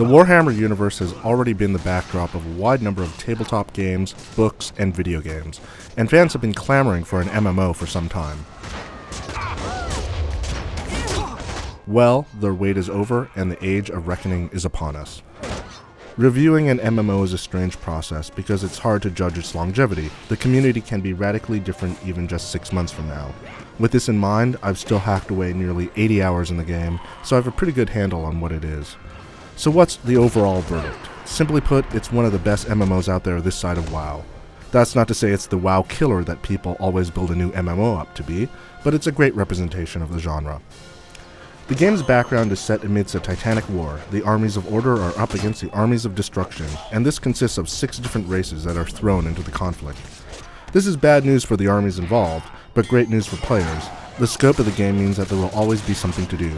The Warhammer universe has already been the backdrop of a wide number of tabletop games, books, and video games, and fans have been clamoring for an MMO for some time. Well, their wait is over, and the age of reckoning is upon us. Reviewing an MMO is a strange process because it's hard to judge its longevity. The community can be radically different even just 6 months from now. With this in mind, I've still hacked away nearly 80 hours in the game, so I have a pretty good handle on what it is. So what's the overall verdict? Simply put, it's one of the best MMOs out there this side of WoW. That's not to say it's the WoW killer that people always build a new MMO up to be, but it's a great representation of the genre. The game's background is set amidst a titanic war. The armies of order are up against the armies of destruction, and this consists of 6 different races that are thrown into the conflict. This is bad news for the armies involved, but great news for players. The scope of the game means that there will always be something to do.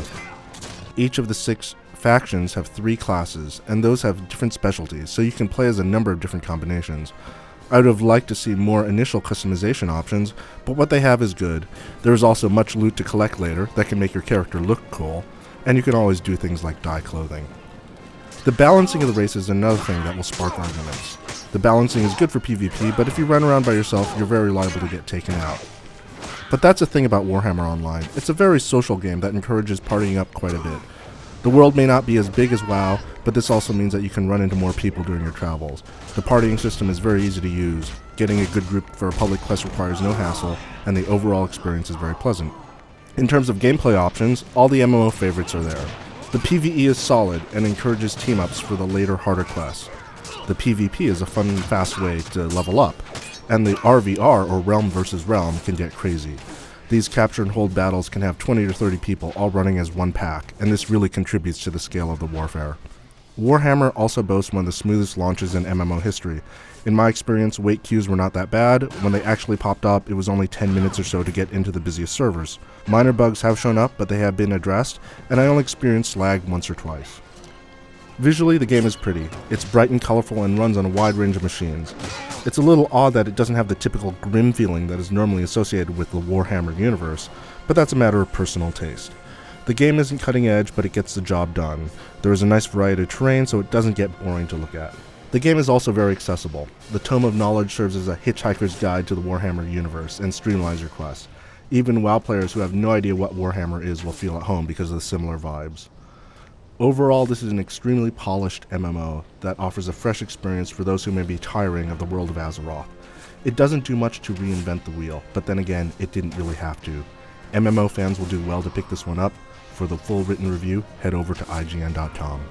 Each of the 6 factions have 3 classes, and those have different specialties, so you can play as a number of different combinations. I would have liked to see more initial customization options, but what they have is good. There is also much loot to collect later that can make your character look cool, and you can always do things like dye clothing. The balancing of the races is another thing that will spark arguments. The balancing is good for PvP, but if you run around by yourself, you're very liable to get taken out. But that's the thing about Warhammer Online. It's a very social game that encourages partying up quite a bit. The world may not be as big as WoW, but this also means that you can run into more people during your travels. The partying system is very easy to use. Getting a good group for a public quest requires no hassle, and the overall experience is very pleasant. In terms of gameplay options, all the MMO favorites are there. The PvE is solid and encourages team-ups for the later, harder quests. The PvP is a fun and fast way to level up, and the RVR, or Realm versus Realm, can get crazy. These capture and hold battles can have 20 to 30 people all running as one pack, and this really contributes to the scale of the warfare. Warhammer also boasts one of the smoothest launches in MMO history. In my experience, wait queues were not that bad. When they actually popped up, it was only 10 minutes or so to get into the busiest servers. Minor bugs have shown up, but they have been addressed, and I only experienced lag once or twice. Visually, the game is pretty. It's bright and colorful and runs on a wide range of machines. It's a little odd that it doesn't have the typical grim feeling that is normally associated with the Warhammer universe, but that's a matter of personal taste. The game isn't cutting edge, but it gets the job done. There is a nice variety of terrain, so it doesn't get boring to look at. The game is also very accessible. The Tome of Knowledge serves as a hitchhiker's guide to the Warhammer universe and streamlines your quests. Even WoW players who have no idea what Warhammer is will feel at home because of the similar vibes. Overall, this is an extremely polished MMO that offers a fresh experience for those who may be tiring of the world of Azeroth. It doesn't do much to reinvent the wheel, but then again, it didn't really have to. MMO fans will do well to pick this one up. For the full written review, head over to IGN.com.